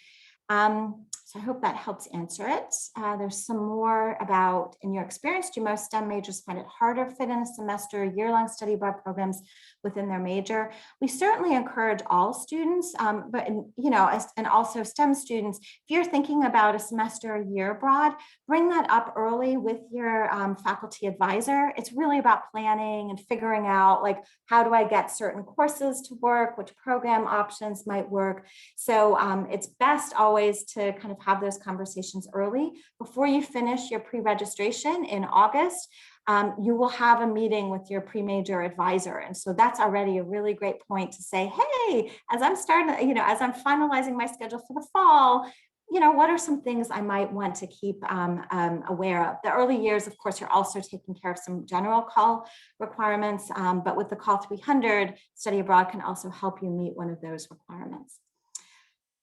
So I hope that helps answer it. There's some more about, in your experience, do most STEM majors find it harder to fit in a semester, year-long study abroad programs within their major? We certainly encourage all students, but and also STEM students, if you're thinking about a semester, a year abroad, bring that up early with your faculty advisor. It's really about planning and figuring out, like, how do I get certain courses to work, which program options might work. So it's best always to kind of of have those conversations early. Before you finish your pre-registration in August, you will have a meeting with your pre-major advisor. And so that's already a really great point to say, hey, as I'm starting, as I'm finalizing my schedule for the fall, what are some things I might want to keep aware of? The early years, of course, you're also taking care of some general call requirements, but with the Call 300, Study Abroad can also help you meet one of those requirements.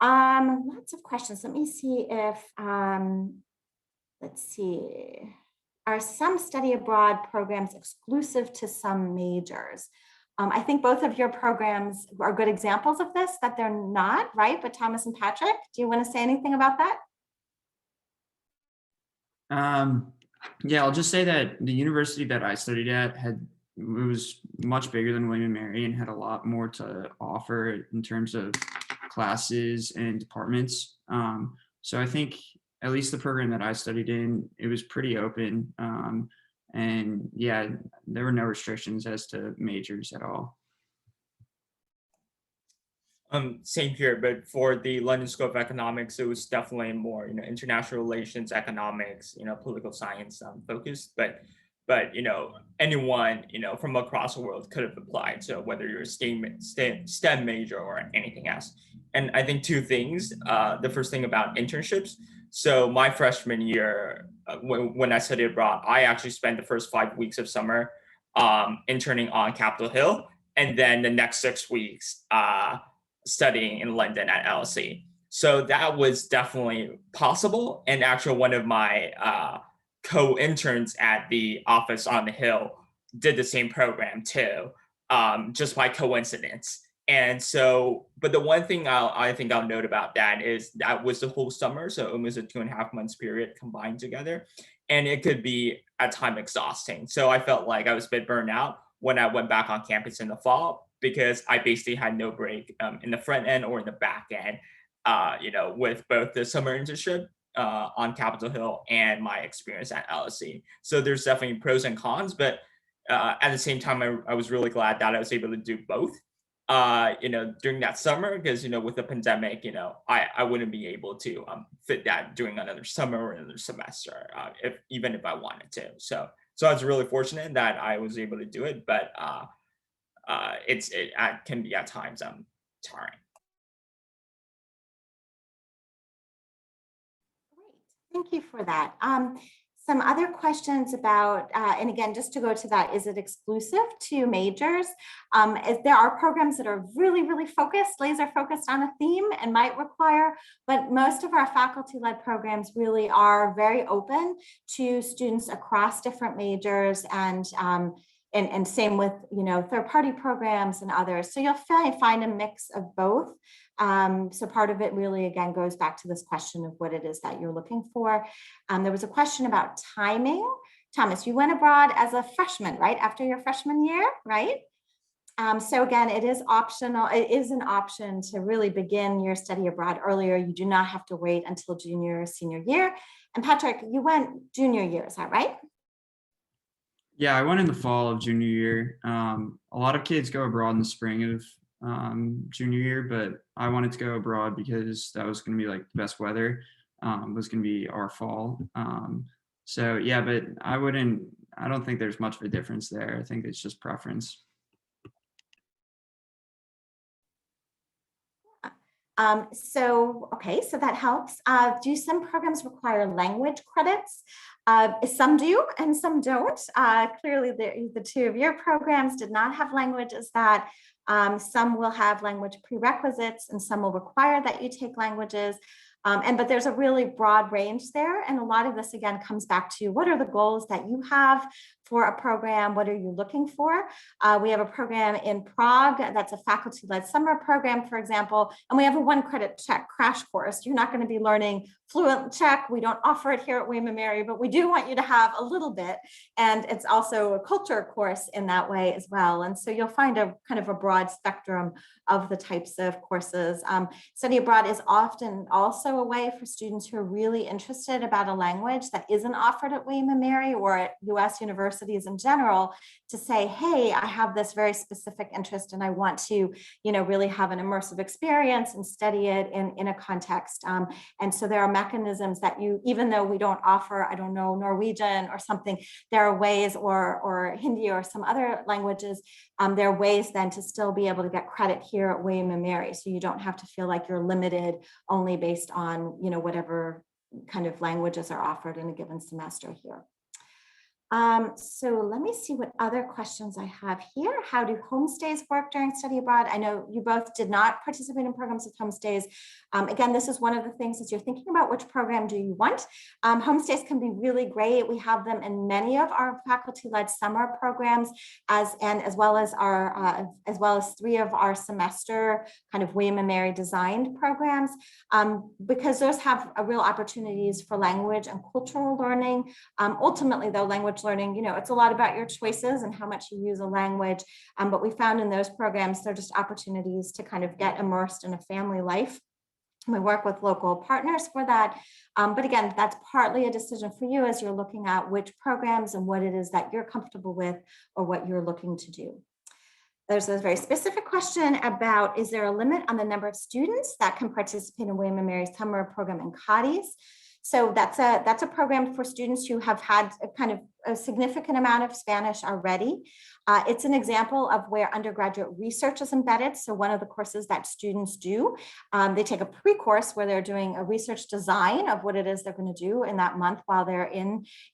Lots of questions. Let me see if, let's see. Are some Study Abroad programs exclusive to some majors? I think both of your programs are good examples of this, that they're not, right? But Thomas and Patrick, do you want to say anything about that? Yeah, I'll just say that the university that I studied at was much bigger than William & Mary and had a lot more to offer in terms of classes and departments. So I think at least the program that I studied in, it was pretty open. And yeah, there were no restrictions as to majors at all. Same here, but for the London School of Economics, it was definitely more, international relations, economics, political science focused. But anyone, from across the world could have applied. So whether you're a STEM major or anything else. And I think two things. The first thing about internships. So my freshman year, when I studied abroad, I actually spent the first 5 weeks of summer interning on Capitol Hill, and then the next 6 weeks studying in London at LSE. So that was definitely possible. And actually one of my co-interns at the office on the Hill did the same program too, just by coincidence. And so, but the one thing I think I'll note about that is that was the whole summer. So it was a 2.5 months period combined together. And it could be at time exhausting. So I felt like I was a bit burned out when I went back on campus in the fall, because I basically had no break in the front end or in the back end, with both the summer internship on Capitol Hill and my experience at LSE. So there's definitely pros and cons, but at the same time, I was really glad that I was able to do both. During that summer, because with the pandemic, I wouldn't be able to fit that during another summer or another semester, even if I wanted to. So I was really fortunate that I was able to do it, but it can be at times tiring. Great, thank you for that. Some other questions about, and again, just to go to that, is it exclusive to majors? If there are programs that are really, really focused, laser focused on a theme and might require, but most of our faculty-led programs really are very open to students across different majors, and same with, third-party programs and others. So you'll find a mix of both. So part of it really, again, goes back to this question of what it is that you're looking for. There was a question about timing. Thomas, you went abroad as a freshman, right? After your freshman year, right? So again, it is optional. It is an option to really begin your study abroad earlier. You do not have to wait until junior or senior year. And Patrick, you went junior year, is that right? Yeah, I went in the fall of junior year. A lot of kids go abroad in the spring of junior year, but I wanted to go abroad because that was going to be like the best weather, was going to be our fall. So yeah, but I don't think there's much of a difference there. I think it's just preference. Okay, so that helps. Do some programs require language credits? Some do and some don't. Clearly, the two of your programs did not have language as that. Some will have language prerequisites and some will require that you take languages. But there's a really broad range there. And a lot of this, again, comes back to what are the goals that you have for a program? What are you looking for? We have a program in Prague that's a faculty-led summer program, for example, and we have a 1-credit Czech crash course. You're not going to be learning fluent Czech. We don't offer it here at William & Mary, but we do want you to have a little bit. And it's also a culture course in that way as well. And so you'll find a kind of a broad spectrum of the types of courses. Study abroad is often also a way for students who are really interested about a language that isn't offered at William & Mary or at US universities universities in general to say, hey, I have this very specific interest and I want to, really have an immersive experience and study it in a context. And so there are mechanisms that even though we don't offer, I don't know, Norwegian or something, there are ways, or Hindi or some other languages, there are ways then to still be able to get credit here at William and Mary. So you don't have to feel like you're limited only based on, whatever kind of languages are offered in a given semester here. So let me see what other questions I have here. How do homestays work during study abroad? I know you both did not participate in programs with homestays. Again, this is one of the things as you're thinking about which program do you want. Homestays can be really great. We have them in many of our faculty-led summer programs, as well as 3 of our semester kind of William and Mary designed programs, because those have real opportunities for language and cultural learning. Ultimately, though, language learning, it's a lot about your choices and how much you use a language. But we found in those programs, they're just opportunities to kind of get immersed in a family life. We work with local partners for that. But again, that's partly a decision for you as you're looking at which programs and what it is that you're comfortable with or what you're looking to do. There's a very specific question about, is there a limit on the number of students that can participate in William and Mary summer program in CAUTI's? So that's a program for students who have had a kind of a significant amount of Spanish already. It's an example of where undergraduate research is embedded. So one of the courses that students do, they take a pre-course where they're doing a research design of what it is they're going to do in that month while they're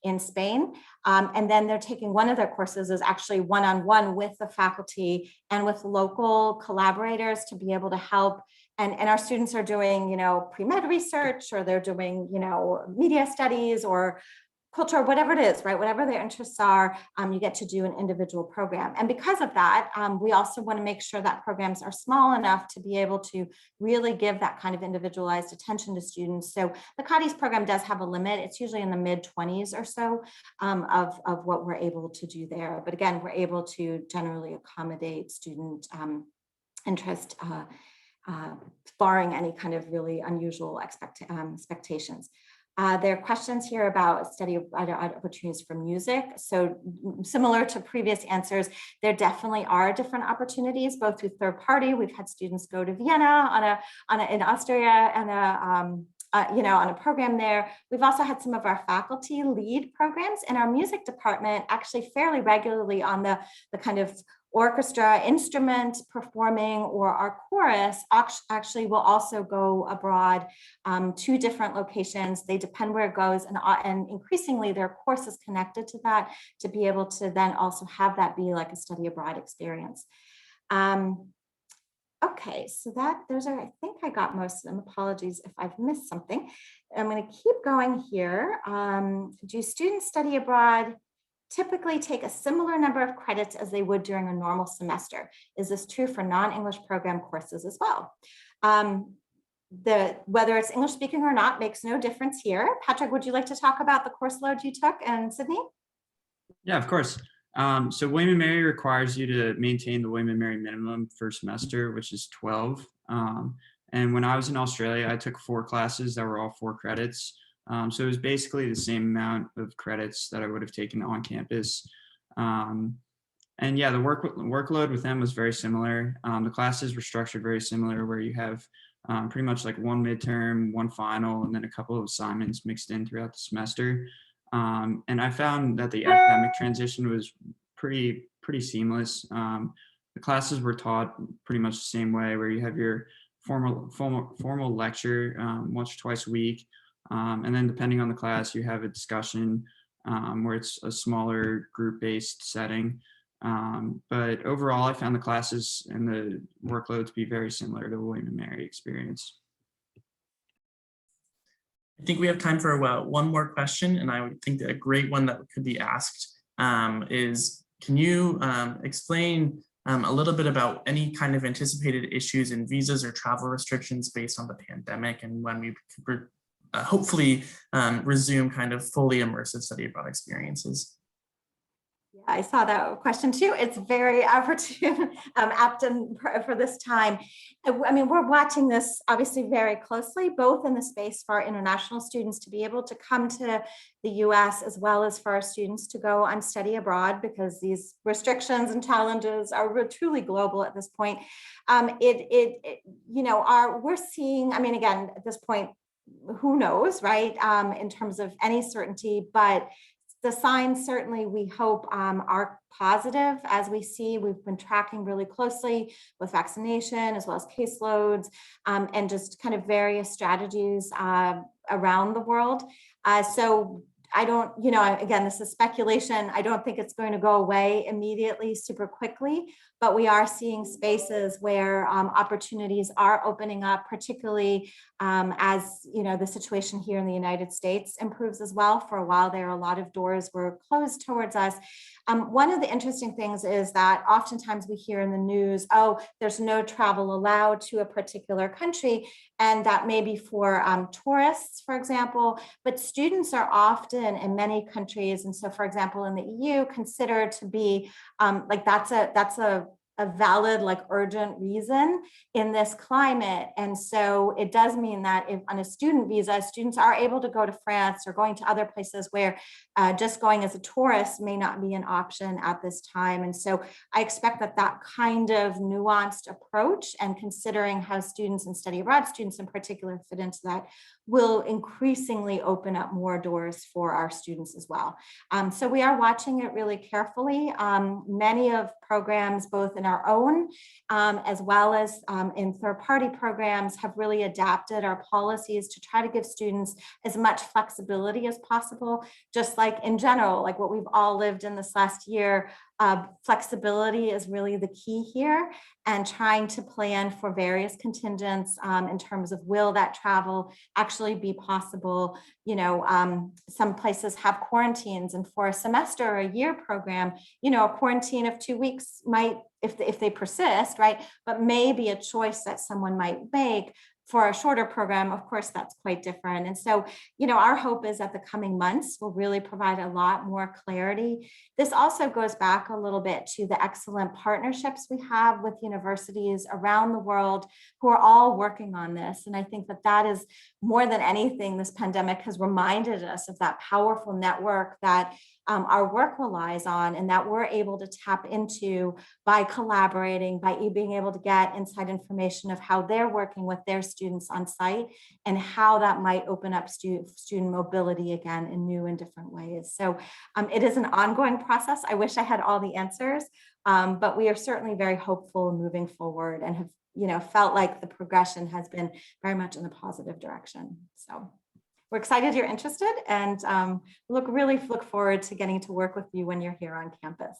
in Spain. And then they're taking one of their courses is actually one-on-one with the faculty and with local collaborators to be able to help. And our students are doing, pre-med research, or they're doing, media studies or culture, whatever it is, right? Whatever their interests are, you get to do an individual program. And because of that, we also want to make sure that programs are small enough to be able to really give that kind of individualized attention to students. So the CAUTI's program does have a limit. It's usually in the mid-20s or so of what we're able to do there. But again, we're able to generally accommodate student interest, barring any kind of really unusual expectations. There are questions here about study opportunities for music. So similar to previous answers, there definitely are different opportunities, both through third party. We've had students go to Vienna in Austria and on a program there. We've also had some of our faculty lead programs in our music department actually fairly regularly on the kind of orchestra, instrument performing, or our chorus actually will also go abroad to different locations. They depend where it goes, and increasingly there are courses connected to that to be able to then also have that be like a study abroad experience. Okay, so those are, I think I got most of them. Apologies if I've missed something. I'm going to keep going here. Do students study abroad typically take a similar number of credits as they would during a normal semester? Is this true for non-English program courses as well? Whether it's English speaking or not makes no difference here. Patrick, would you like to talk about the course load you took in Sydney? Yeah, of course. So William and Mary requires you to maintain the William and Mary minimum first semester, which is 12. And when I was in Australia, I took 4 classes that were all 4 credits. So it was basically the same amount of credits that I would have taken on campus. And yeah, the workload with them was very similar. The classes were structured very similar, where you have pretty much like 1 midterm, 1 final, and then a couple of assignments mixed in throughout the semester. And I found that the academic transition was pretty seamless. The classes were taught pretty much the same way, where you have your formal lecture once or twice a week. And then depending on the class, you have a discussion where it's a smaller group-based setting. But overall, I found the classes and the workload to be very similar to the William and Mary experience. I think we have time for one more question, and I would think that a great one that could be asked is, can you explain a little bit about any kind of anticipated issues in visas or travel restrictions based on the pandemic, and when we could hopefully resume kind of fully immersive study abroad experiences? Yeah, I saw that question too. It's very opportune, apt and for this time. I mean, we're watching this obviously very closely, both in the space for our international students to be able to come to the US, as well as for our students to go on study abroad, because these restrictions and challenges are truly global at this point. You know, we're seeing, I mean, again, at this point, who knows, right? In terms of any certainty, but the signs certainly we hope are positive. As we see, we've been tracking really closely with vaccination as well as caseloads and just kind of various strategies around the world. So I don't, you know, again, this is speculation. I don't think it's going to go away immediately, super quickly, but we are seeing spaces where opportunities are opening up, particularly as, you know, the situation here in the United States improves as well. For a while there, a lot of doors were closed towards us. One of the interesting things is that oftentimes we hear in the news, oh, there's no travel allowed to a particular country, and that may be for tourists, for example, but students are often in many countries. And so, for example, in the EU, considered to be like that's a valid, like urgent reason in this climate. And so it does mean that if on a student visa, students are able to go to France or going to other places where just going as a tourist may not be an option at this time. And so I expect that that kind of nuanced approach, and considering how students and study abroad students in particular fit into that, will increasingly open up more doors for our students as well. So we are watching it really carefully. Many of programs, both in our own as well as in third-party programs, have really adapted our policies to try to give students as much flexibility as possible. Just like in general, like what we've all lived in this last year, flexibility is really the key here, and trying to plan for various contingents in terms of will that travel actually be possible. You know, some places have quarantines, and for a semester or a year program, you know, a quarantine of 2 weeks might, if they persist, right, but maybe a choice that someone might make. For a shorter program, of course, that's quite different. And so, you know, our hope is that the coming months will really provide a lot more clarity. This also goes back a little bit to the excellent partnerships we have with universities around the world who are all working on this. And I think that that is more than anything, this pandemic has reminded us of that powerful network that our work relies on, and that we're able to tap into by collaborating, by being able to get inside information of how they're working with their students on site, and how that might open up student mobility again in new and different ways. So it is an ongoing process. I wish I had all the answers, but we are certainly very hopeful moving forward, and have, you know, felt like the progression has been very much in a positive direction. So we're excited you're interested, and really look forward to getting to work with you when you're here on campus.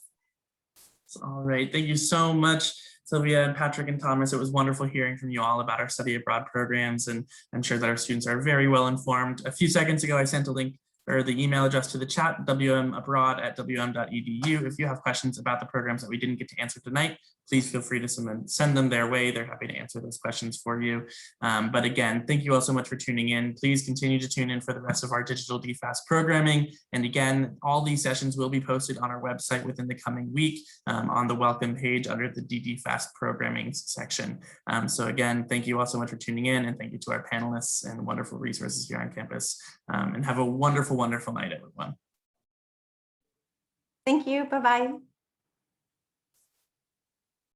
All right, thank you so much, Sylvia and Patrick and Thomas. It was wonderful hearing from you all about our study abroad programs, and I'm sure that our students are very well informed. A few seconds ago, I sent a link or the email address to the chat, wmabroad@wm.edu. If you have questions about the programs that we didn't get to answer tonight, please feel free to send them their way. They're happy to answer those questions for you. But again, thank you all so much for tuning in. Please continue to tune in for the rest of our digital DFAST programming. And again, all these sessions will be posted on our website within the coming week on the welcome page under the DFAST programming section. So again, thank you all so much for tuning in, and thank you to our panelists and wonderful resources here on campus. And have a wonderful, wonderful night, everyone. Thank you. Bye-bye.